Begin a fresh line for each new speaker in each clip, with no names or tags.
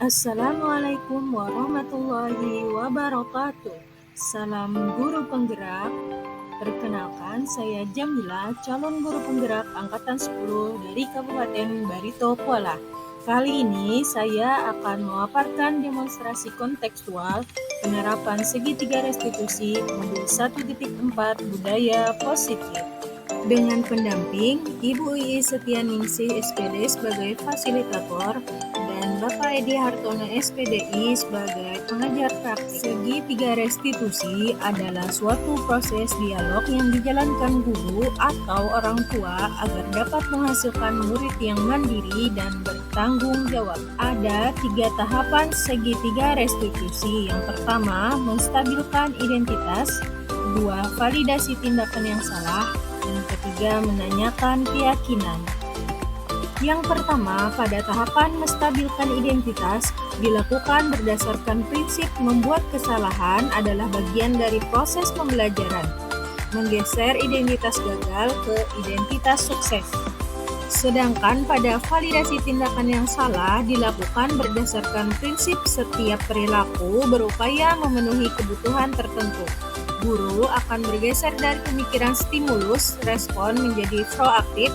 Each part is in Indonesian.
Assalamualaikum warahmatullahi wabarakatuh. Salam guru penggerak. Perkenalkan, saya Jamila, calon guru penggerak angkatan 10 dari Kabupaten Barito Kuala. Kali ini saya akan memaparkan demonstrasi kontekstual penerapan segitiga restitusi modul 1.4 budaya positif. Dengan pendamping Ibu Ii Setianingsih SPD sebagai fasilitator dan Bapak Edi Hartono SPDI sebagai pengajar praktik. Segitiga restitusi adalah suatu proses dialog yang dijalankan guru atau orang tua agar dapat menghasilkan murid yang mandiri dan bertanggung jawab. Ada 3 tahapan segitiga restitusi. Yang pertama, menstabilkan identitas. 2. Validasi tindakan yang salah. Yang ketiga, menanyakan keyakinan. Yang pertama, pada tahapan menstabilkan identitas, dilakukan berdasarkan prinsip membuat kesalahan adalah bagian dari proses pembelajaran, menggeser identitas gagal ke identitas sukses. Sedangkan pada validasi tindakan yang salah dilakukan berdasarkan prinsip setiap perilaku berupaya memenuhi kebutuhan tertentu. Guru akan bergeser dari pemikiran stimulus, respon menjadi proaktif,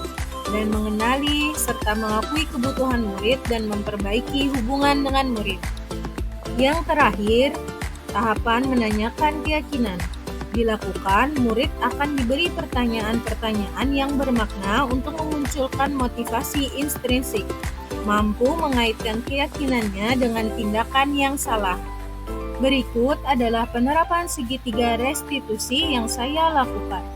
dan mengenali serta mengakui kebutuhan murid dan memperbaiki hubungan dengan murid. Yang terakhir, tahapan menanyakan keyakinan. Dilakukan, murid akan diberi pertanyaan-pertanyaan yang bermakna untuk memunculkan motivasi intrinsik, mampu mengaitkan keyakinannya dengan tindakan yang salah. Berikut adalah penerapan segitiga restitusi yang saya lakukan.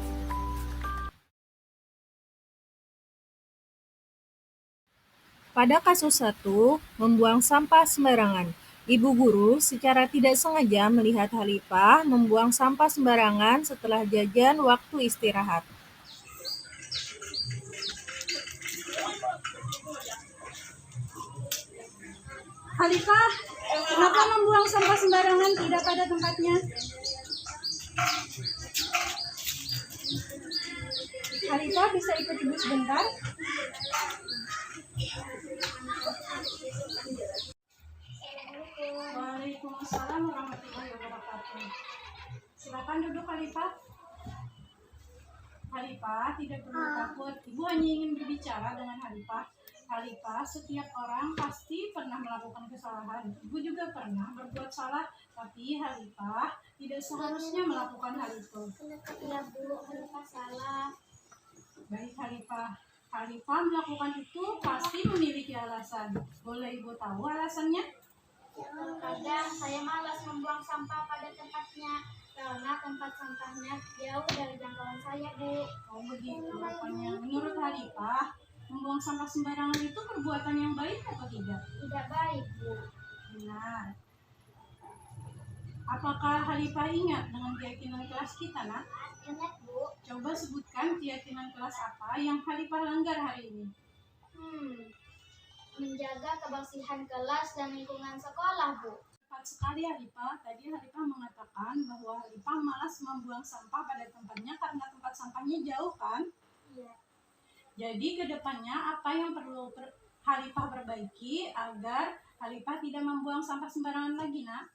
Pada kasus 1, membuang sampah sembarangan. Ibu guru secara tidak sengaja melihat Halifah membuang sampah sembarangan setelah jajan waktu istirahat.
Halifah, kenapa membuang sampah sembarangan tidak pada tempatnya? Halifah, bisa ikut ibu sebentar? Waalaikumsalam warahmatullahi wabarakatuh. Silakan duduk, Halifah. Halifah, tidak perlu takut. Ibu hanya ingin berbicara dengan Halifah. Halifah, setiap orang pasti pernah melakukan kesalahan. Ibu juga pernah berbuat salah, tapi Halifah tidak seharusnya melakukan hal itu.
Iya Bu, Halifah salah.
Baik Halifah, Halifah melakukan itu pasti memiliki alasan. Boleh Ibu tahu alasannya?
Kadang saya malas membuang sampah pada tempatnya karena tempat sampahnya jauh dari jangkauan saya, Bu.
Oh begitu rupanya. Menurut Halifah, membuang sampah sembarangan itu perbuatan yang baik atau tidak?
Tidak baik, Bu.
Benar. Apakah Halifah ingat dengan keyakinan kelas kita, nak?
Ingat, Bu.
Coba sebutkan keyakinan kelas apa yang Halifah langgar hari ini.
Menjaga kebersihan kelas dan lingkungan sekolah, Bu.
Tepat sekali Halifah. Tadi Halifah mengatakan bahwa Halifah malas membuang sampah pada tempatnya karena tempat sampahnya jauh, kan?
Iya.
Jadi kedepannya apa yang perlu Halifah perbaiki agar Halifah tidak membuang sampah sembarangan lagi, nak?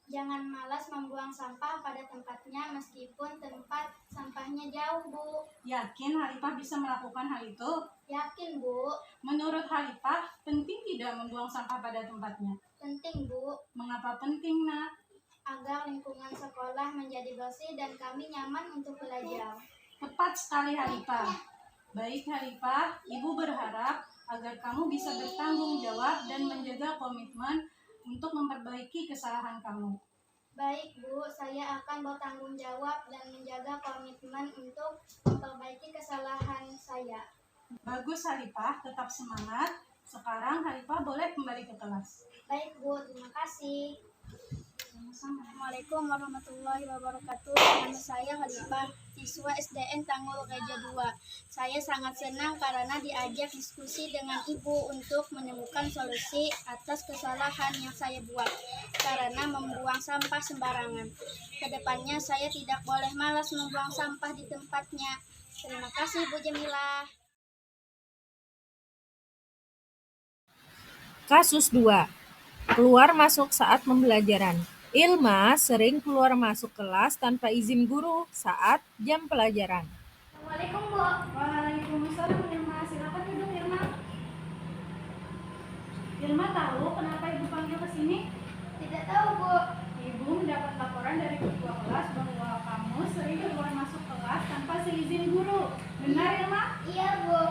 Jangan malas membuang sampah pada tempatnya meskipun tempat sampahnya jauh, Bu.
Yakin Halifah bisa melakukan hal itu?
Yakin, Bu.
Menurut Halifah, penting tidak membuang sampah pada tempatnya?
Penting, Bu.
Mengapa penting, nak?
Agar lingkungan sekolah menjadi bersih dan kami nyaman untuk belajar.
Tepat sekali Halifah. Baik Halifah, Ibu berharap agar kamu bisa bertanggung jawab dan menjaga komitmen untuk memperbaiki kesalahan kamu.
Baik Bu, saya akan bertanggung jawab dan menjaga komitmen untuk memperbaiki kesalahan saya.
Bagus Halifah, tetap semangat. Sekarang Halifah boleh kembali ke kelas.
Baik Bu, terima kasih.
Assalamualaikum warahmatullahi wabarakatuh. Nama saya Halifah, siswa SDN Tanggul Reja 2. Saya sangat senang karena diajak diskusi dengan Ibu untuk menemukan solusi atas kesalahan yang saya buat karena membuang sampah sembarangan. Kedepannya saya tidak boleh malas membuang sampah di tempatnya. Terima kasih Bu Jamila.
Kasus 2. Keluar masuk saat pembelajaran. Ilma sering keluar masuk kelas tanpa izin guru saat jam pelajaran.
Assalamualaikum, Bu.
Waalaikumsalam Irma, silakan duduk Irma. Irma tahu kenapa ibu panggil ke sini?
Tidak tahu, Bu.
Ibu mendapat laporan dari ketua kelas bahwa kamu sering keluar masuk kelas tanpa seizin guru. Benar Irma?
Iya, Bu.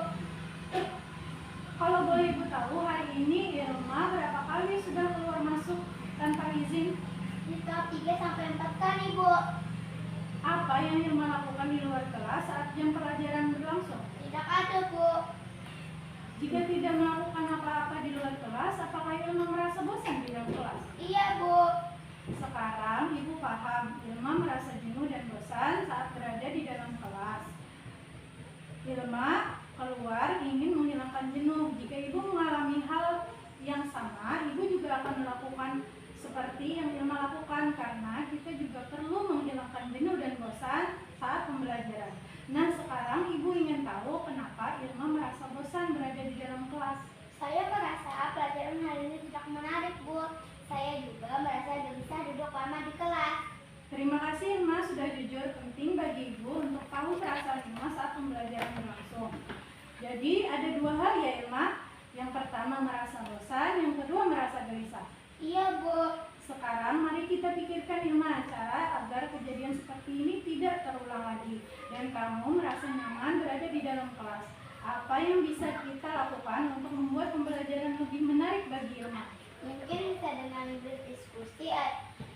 Kalau boleh ibu tahu hari ini Irma berapa kali sudah keluar masuk tanpa izin?
Bisa 3-4 kali, Bu.
Apa yang Irma lakukan di luar kelas saat jam pelajaran berlangsung?
Tidak ada, Bu.
Jika tidak melakukan apa-apa di luar kelas, apakah Irma merasa bosan di dalam kelas?
Iya, Bu.
Sekarang ibu paham, Irma merasa jenuh dan bosan saat berada di dalam kelas. Irma keluar ingin menghilangkan jenuh. Jika ibu mengalami hal yang sama, ibu juga akan melakukan seperti yang Irma lakukan, karena kita juga perlu menghilangkan jenuh dan bosan saat pembelajaran. Nah, sekarang ibu ingin tahu kenapa Irma merasa bosan berada di dalam kelas.
Saya merasa pelajaran hari ini tidak menarik, Bu. Saya juga merasa gelisah duduk lama di kelas.
Terima kasih Irma sudah jujur. Penting bagi ibu untuk tahu perasaan Irma saat pembelajaran berlangsung. Jadi ada dua hal ya Irma. Yang pertama merasa bosan, yang kedua merasa gelisah.
Iya, Bu.
Sekarang mari kita pikirkan Irma cara agar kejadian seperti ini tidak terulang lagi dan kamu merasa nyaman berada di dalam kelas. Apa yang bisa kita lakukan untuk membuat pembelajaran lebih menarik bagi Irma?
Mungkin bisa dengan berdiskusi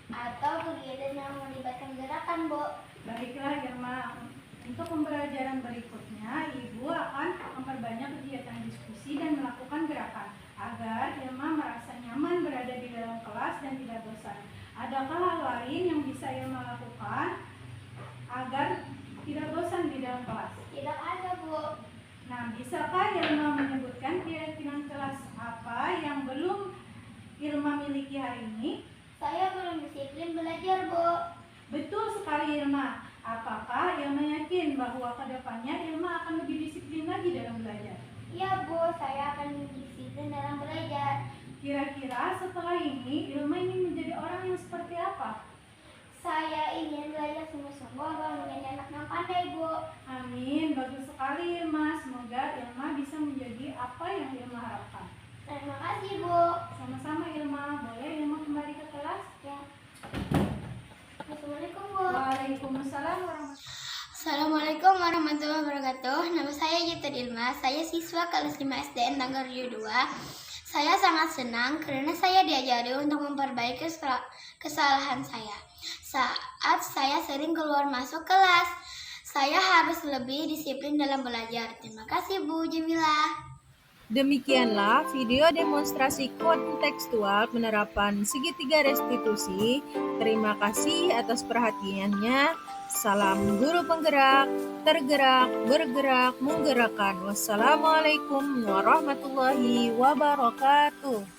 atau kegiatan yang melibatkan gerakan, Bu.
Baiklah Irma, untuk pembelajaran berikutnya Ibu akan memperbanyak kegiatan diskusi dan melakukan gerakan agar Irma merasa nyaman berada di dalam kelas dan tidak bosan. Adakah hal lain yang bisa Irma lakukan agar tidak bosan di dalam kelas?
Tidak ada, Bu.
Nah, bisakah Irma menyebutkan keyakinan kelas apa yang belum Irma miliki hari ini?
Saya belum disiplin belajar, Bu.
Betul sekali Irma. Apakah Irma yakin bahwa kedepannya Irma akan lebih disiplin lagi dalam belajar?
Iya, Bu. Saya akan disiplin dalam belajar.
Kira-kira setelah ini Irma ingin menjadi orang yang seperti apa?
Saya ingin belajar sungguh-sungguh agar menjadi anak yang pandai, Bu.
Amin, bagus sekali Irma. Semoga Irma bisa menjadi apa yang Irma harapkan.
Terima kasih, Bu.
Sama-sama Irma. Boleh Irma kembali ke kelas?
Ya. Assalamualaikum, Bu.
Waalaikumsalam warahmatullahi.
Assalamualaikum warahmatullahi wabarakatuh. Nama saya Gita Dilma. Saya siswa kelas 5 SDN Tanggal 2. Saya sangat senang karena saya diajari untuk memperbaiki kesalahan saya. Saat saya sering keluar masuk kelas, saya harus lebih disiplin dalam belajar. Terima kasih Bu Jamilah.
Demikianlah video demonstrasi kontekstual penerapan segitiga restitusi. Terima kasih atas perhatiannya. Salam guru penggerak, tergerak, bergerak, menggerakkan. Wassalamualaikum warahmatullahi wabarakatuh.